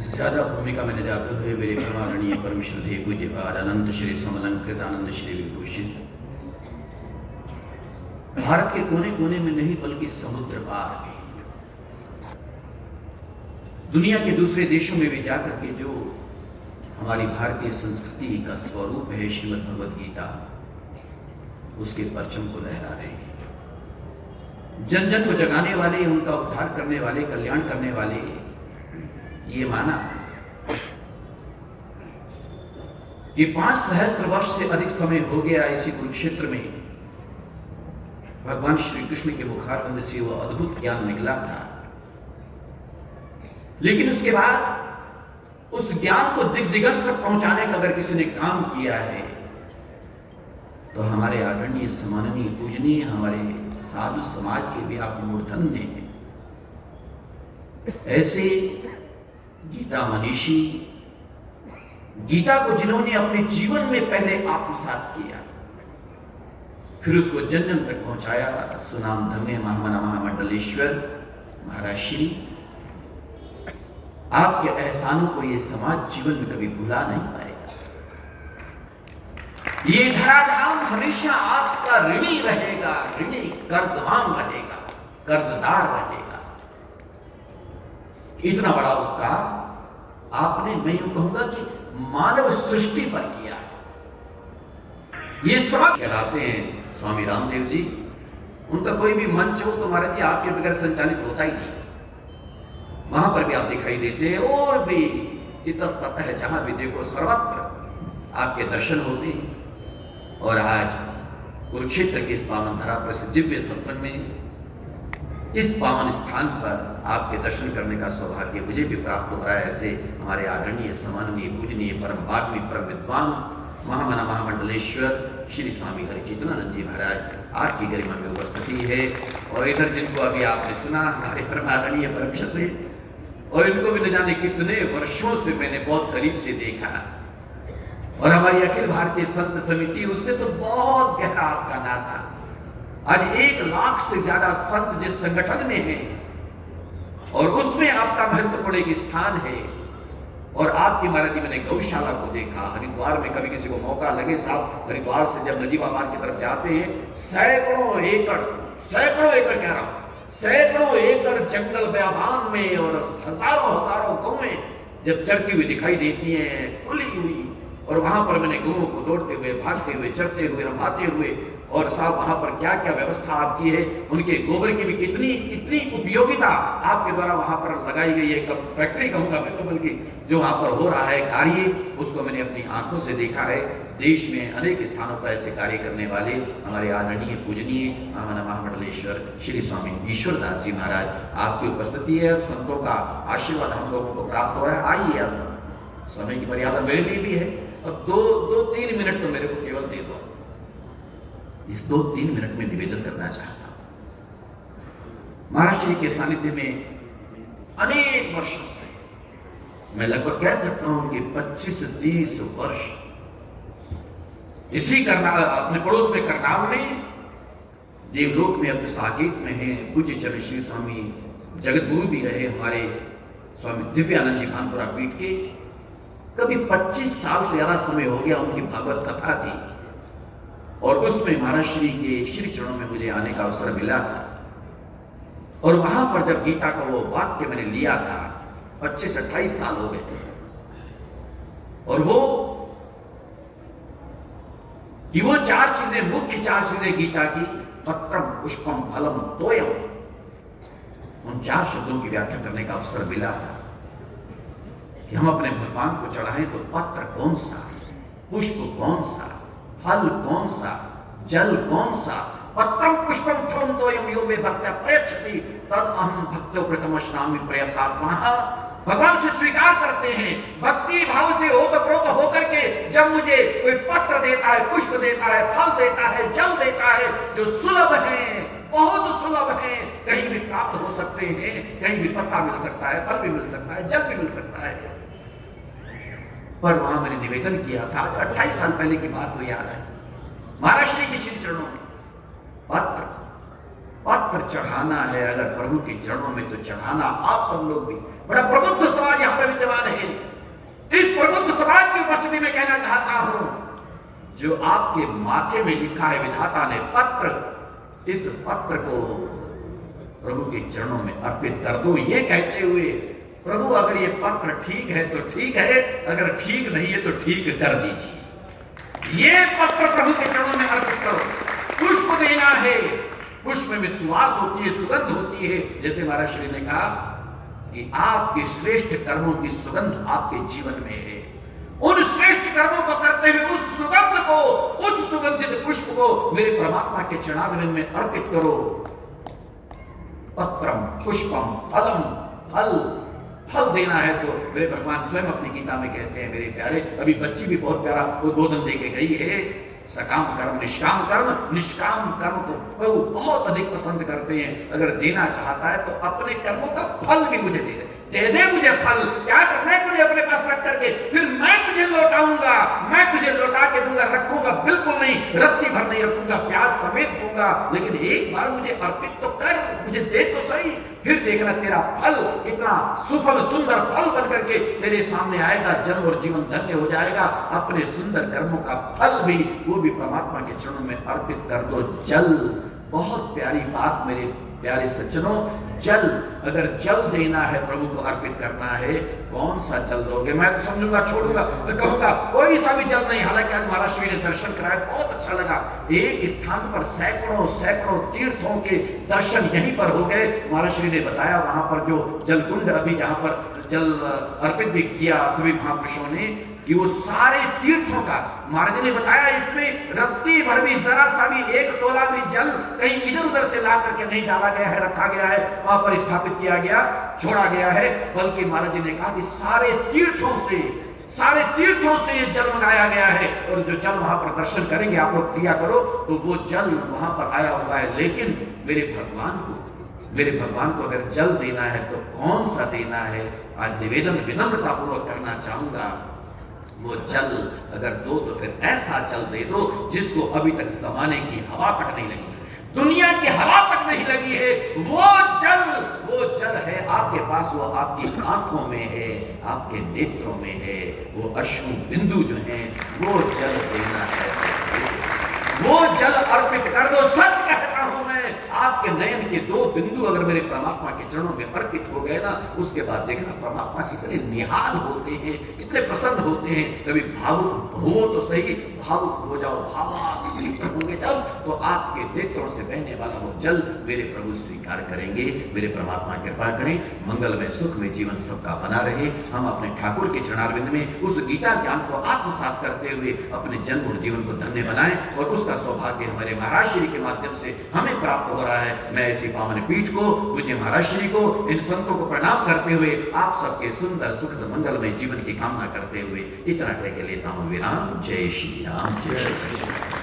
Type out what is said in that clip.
ज्यादा भूमिका में न जाते हुए मेरे परमारणीय परम श्रद्धेय पूज्यपाद अनंत श्री समलंकृत आनंद श्री विभूषित भारत के कोने कोने में नहीं बल्कि समुद्र पार भी, दुनिया के दूसरे देशों में भी जाकर के जो हमारी भारतीय संस्कृति का स्वरूप है श्रीमद् भगवद गीता, उसके परचम को लहरा रहे हैं। जन जन को जगाने वाले, उनका उद्धार करने वाले, कल्याण करने वाले, ये माना कि 5 सहस्त्र वर्ष से अधिक समय हो गया इसी कुरुक्षेत्र में भगवान श्री कृष्ण के मुखारविंद से वो अद्भुत ज्ञान निकला था, लेकिन उसके बाद उस ज्ञान को दिग्दिगंत तक पहुंचाने का अगर किसी ने काम किया है तो हमारे आदरणीय सम्माननीय पूजनीय हमारे साधु समाज के भी आप मूर्धन्य हैं। ऐसे गीता मनीषी, गीता को जिन्होंने अपने जीवन में पहले आत्मसात किया, फिर उसको जन जन तक पहुंचाया, सुनाम धन्य महामना महामंडलेश्वर महाराज श्री, आपके एहसानों को ये समाज जीवन में कभी भुला नहीं पाएगा। ये धराधाम हमेशा आपका ऋणी रहेगा, ऋणी कर्जवान रहेगा, कर्जदार रहेगा। इतना बड़ा उपकार आपने, मैं यूं कहूंगा कि मानव सृष्टि पर किया है। ये समाज कहलाते हैं स्वामी रामदेव जी, उनका कोई भी मंच हो तो महाराज जी आपके बगैर संचालित होता ही नहीं। वहां पर भी आप दिखाई देते हैं, और भी इतस्ततः है, जहां भी देखो सर्वत्र आपके दर्शन होते हैं। और आज कुरुक्षेत्र के इस पावन धरा प्रसिद्ध दिव्य सत्संग में, इस पावन स्थान पर आपके दर्शन करने का सौभाग्य मुझे भी प्राप्त हो रहा है। ऐसे हमारे आदरणीय सम्माननीय पूजनीय परम भागवी परम विद्वान महामना महामंडलेश्वर श्री स्वामी हरिचेतनानंद जी महाराज आपकी गरिमा में उपस्थिति है। और इधर जिनको अभी आपने सुना, हमारे परम आदरणीय परम श्रद्धेय, और इनको भी न जाने कितने वर्षों से मैंने बहुत करीब से देखा, और हमारी अखिल भारतीय संत समिति, उससे तो बहुत गहरा आपका नाता। आज 1 लाख से ज्यादा संत जिस संगठन में हैं और उसमें आपका महत्वपूर्ण एक स्थान है। और आपकी महाराज जी, मैंने गौशाला को देखा हरिद्वार में, कभी किसी को मौका लगे साहब, हरिद्वार से जब नजीबाबाद की तरफ जाते हैं, सैकड़ों एकड़ कह रहा हूं, सैकड़ों एकड़ जंगल बयाबान में और हजारों गौएं जब चरती हुई दिखाई देती हैं, खुली हुई, और वहां पर मैंने गौओं को दौड़ते हुए, भागते हुए, चरते हुए, रंभाते हुए, और साहब वहां पर क्या क्या व्यवस्था आपकी है, उनके गोबर की भी इतनी उपयोगिता आपके द्वारा वहां पर लगाई गई है। फैक्ट्री कहूंगा मैं तो, बल्कि जो वहां पर हो रहा है कार्य, उसको मैंने अपनी आंखों से देखा है। देश में अनेक स्थानों पर ऐसे कार्य करने वाले हमारे आदरणीय पूजनीय महामना महामंडलेश्वर श्री स्वामी ईश्वरदास जी महाराज, आपकी उपस्थिति है, संतों का आशीर्वाद हम लोगों को प्राप्त हो रहा है। आइए, अब समय की मर्यादा मेरे लिए भी है, और 2-3 मिनट तो मेरे को केवल दे दो। इस 2-3 मिनट में निवेदन करना चाहता हूं। महाराज श्री के सानिध्य में अनेक वर्षों से, मैं लगभग कह सकता हूं कि 25-30 वर्ष इसी करनाल, अपने पड़ोस में करनाल में, देवलोक में, अपने साकेत में है पूज्य चरण श्री स्वामी जगत गुरु भी रहे हमारे स्वामी दिव्यानंद जी भानपुरा पीठ के। कभी 25 साल से ज्यादा समय हो गया उनकी भागवत कथा थी, और उसमें महाराज श्री के श्री चरणों में मुझे आने का अवसर मिला था। और वहां पर जब गीता का वो वाक्य मैंने लिया था, 25-28 साल हो गए, और वो 4 चीजें, मुख्य 4 चीजें गीता की, पत्रम पुष्पम फलम तोयम, उन 4 शब्दों की व्याख्या करने का अवसर मिला था कि हम अपने भगवान को चढ़ाएं तो पत्र कौन सा, पुष्प कौन सा, फल कौन सा, जल कौन सा। पत्रम पुष्पम फलम तोयम यो मे भक्त्या प्रयच्छति तद अहम भक्तो प्रथमश्नामि प्रयतात्मनः। भगवान से स्वीकार करते हैं, भक्ति भाव से ओतप्रोत होकर के जब मुझे कोई पत्र देता है, पुष्प देता है, फल देता है, जल देता है, जो सुलभ है, बहुत सुलभ है, कहीं भी प्राप्त हो सकते हैं, कहीं भी पत्ता मिल सकता है, फल भी मिल सकता है, जल भी मिल सकता है। पर वहां मैंने निवेदन किया था, 28 साल पहले की बात तो याद है, महाराज श्री के श्री चरणों में पत्र पत्र चढ़ाना है अगर प्रभु के चरणों में तो चढ़ाना। आप सब लोग भी, बड़ा प्रबुद्ध समाज यहां पर विद्यमान है। इस प्रबुद्ध समाज की उपस्थिति में कहना चाहता हूं, जो आपके माथे में लिखा है विधाता ने पत्र, इस पत्र को प्रभु के चरणों में अर्पित कर दो, ये कहते हुए प्रभु अगर ये पत्र ठीक है तो ठीक है, अगर ठीक नहीं है तो ठीक कर दीजिए। ये पत्र प्रभु के चरणों में अर्पित करो। पुष्प देना है, पुष्प में सुवास होती है, सुगंध होती है। जैसे महाराज श्री ने कहा कि आपके श्रेष्ठ कर्मों की सुगंध आपके जीवन में है। उन श्रेष्ठ कर्मों को करते हुए उस सुगंध को, उस सुगंधित पुष्प को मेरे परमात्मा के चरणारविंद में अर्पित करो। पत्रम पुष्पम फलम, फल, फल देना है तो मेरे भगवान स्वयं अपनी गीता में कहते हैं, मेरे प्यारे, अभी बच्ची भी बहुत प्यारा उद्बोधन दे के गई है, सकाम कर्म निष्काम कर्म। निष्काम कर्म को प्रभु बहुत अधिक पसंद करते हैं। अगर देना चाहता है तो अपने कर्मों का फल भी मुझे दे दे मुझे फल। क्या करना है तुझे अपने पास रख करके, फिर मैं तुझे लौटाऊंगा, मैं तुझे लौटा के दूंगा। रखूंगा बिल्कुल नहीं, रत्ती भर नहीं रखूंगा, प्याज समेत दूंगा, लेकिन एक बार मुझे अर्पित तो कर, मुझे दे तो सही। फिर देखना तेरा फल कितना सुफल सुंदर फल बन करके तेरे सामने आएगा। जन्म और जीवन धन्य हो जाएगा। अपने सुंदर कर्मों का फल भी, वो भी परमात्मा के चरणों में अर्पित कर दो। जल, बहुत प्यारी बात मेरे प्यारे सज्जनों, जल, अगर जल देना है, प्रभु को अर्पित करना है, कौन सा जल दोगे? मैं तो समझूंगा, छोड़ूंगा, मैं कहूंगा कोई सा भी जल नहीं। हालांकि आज महाराज श्री ने दर्शन कराया, बहुत अच्छा लगा। एक स्थान पर सैकड़ों सैकड़ों तीर्थों के दर्शन यहीं पर हो गए। महाराज श्री ने बताया वहां पर जो जलकुंड अभी यहाँ पर जल अर्पित भी किया सभी महापुरुषों ने, कि वो सारे तीर्थों का, महाराज ने बताया इसमें रत्ती भर भी, जरा सा भी, एक तोला भी जल कहीं इधर उधर से ला करके नहीं डाला गया है, रखा गया है, वहां पर स्थापित किया गया, छोड़ा गया है। बल्कि महाराज जी ने कहा कि सारे तीर्थों से ये जल मंगाया गया है। और जो जल वहां पर दर्शन करेंगे आप लोग किया करो, तो वो जल वहां पर आया हुआ है। लेकिन मेरे भगवान को अगर जल देना है तो कौन सा देना है? आज निवेदन विनम्रता पूर्वक करना चाहूंगा, वो जल अगर दो तो फिर ऐसा जल दे दो जिसको अभी तक जमाने की हवा तक नहीं लगी है, दुनिया की हवा तक नहीं लगी है। वो जल है आपके पास, वो आपकी आंखों में है, आपके नेत्रों में है। वो अश्रु बिंदु जो हैं, वो जल देना है, वो जल अर्पित कर दो। सच कहता हूं मैं, आपके नयन के दो बिंदु अगर मेरे परमात्मा के चरणों में अर्पित हो गए ना, उसके बाद देखना परमात्मा कितने निहाल होते हैं, कितने प्रसन्न होते हैं। कभी भावुक हो तो सही, भावुक हो जाओ, भावातीत होंगे जब, तो आपके नेत्रों से बहने वाला वो जल मेरे प्रभु स्वीकार करेंगे। मेरे परमात्मा कृपा करें, मंगलमय सुख में जीवन सबका बना रहे। हम अपने ठाकुर के चरणारविंद में उस गीता ज्ञान को आत्मसात करते हुए अपने जन्म और जीवन को धन्य बनाएं, और उसका सौभाग्य हमारे महाराज श्री के माध्यम से हमें प्राप्त हो रहा है। मैं ऐसी पावन पीठ को, पूज्य महाराज श्री को, इन संतों को प्रणाम करते हुए आप सबके सुंदर सुखद मंगलमय जीवन की कामना करते हुए इतना कह के लेता हूं विराम। जय श्री राम, जय श्री कृष्ण।